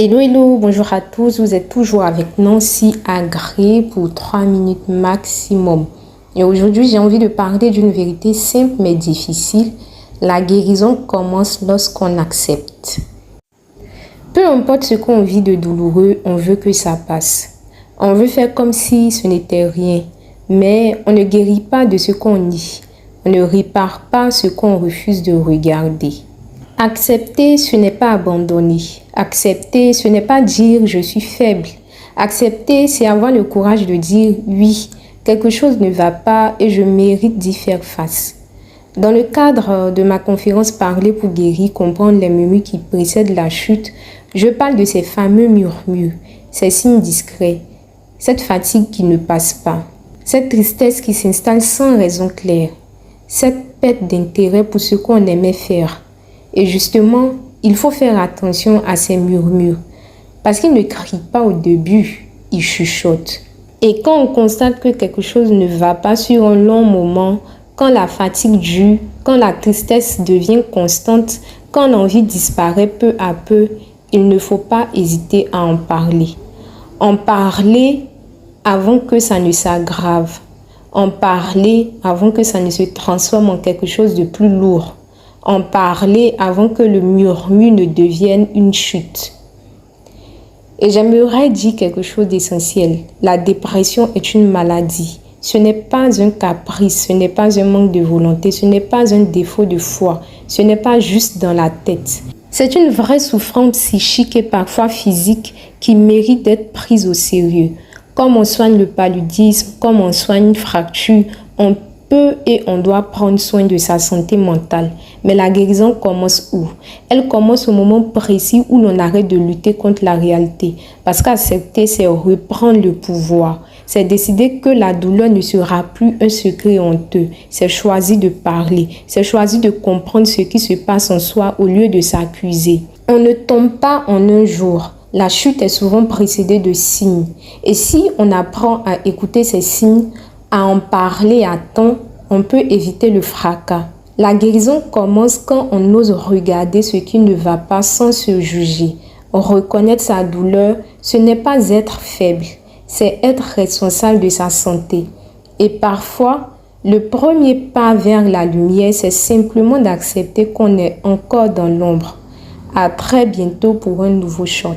Hello, bonjour à tous, vous êtes toujours avec Nancy Agré pour 3 minutes maximum. Et aujourd'hui, j'ai envie de parler d'une vérité simple mais difficile. La guérison commence lorsqu'on accepte. Peu importe ce qu'on vit de douloureux, on veut que ça passe. On veut faire comme si ce n'était rien, mais on ne guérit pas de ce qu'on nie. On ne répare pas ce qu'on refuse de regarder. Accepter, ce n'est pas abandonner. Accepter, ce n'est pas dire je suis faible. Accepter, c'est avoir le courage de dire oui, quelque chose ne va pas et je mérite d'y faire face. Dans le cadre de ma conférence Parler pour guérir, comprendre les murmures qui précèdent la chute, je parle de ces fameux murmures, ces signes discrets, cette fatigue qui ne passe pas, cette tristesse qui s'installe sans raison claire, cette perte d'intérêt pour ce qu'on aimait faire. Et justement, il faut faire attention à ces murmures parce qu'ils ne crient pas au début, ils chuchotent. Et quand on constate que quelque chose ne va pas sur un long moment, quand la fatigue dure, quand la tristesse devient constante, quand l'envie disparaît peu à peu, il ne faut pas hésiter à en parler. En parler avant que ça ne s'aggrave. En parler avant que ça ne se transforme en quelque chose de plus lourd. En parler avant que le murmure ne devienne une chute. Et j'aimerais dire quelque chose d'essentiel. La dépression est une maladie. Ce n'est pas un caprice, ce n'est pas un manque de volonté, ce n'est pas un défaut de foi, ce n'est pas juste dans la tête. C'est une vraie souffrance psychique et parfois physique qui mérite d'être prise au sérieux. Comme on soigne le paludisme, comme on soigne une fracture, on peut et on doit prendre soin de sa santé mentale. Mais la guérison commence où? Elle commence au moment précis où l'on arrête de lutter contre la réalité. Parce qu'accepter, c'est reprendre le pouvoir. C'est décider que la douleur ne sera plus un secret honteux. C'est choisir de parler. C'est choisir de comprendre ce qui se passe en soi au lieu de s'accuser. On ne tombe pas en un jour. La chute est souvent précédée de signes. Et si on apprend à écouter ces signes, à en parler à temps, on peut éviter le fracas. La guérison commence quand on ose regarder ce qui ne va pas sans se juger. Reconnaître sa douleur, ce n'est pas être faible, c'est être responsable de sa santé. Et parfois, le premier pas vers la lumière, c'est simplement d'accepter qu'on est encore dans l'ombre. À très bientôt pour un nouveau shot.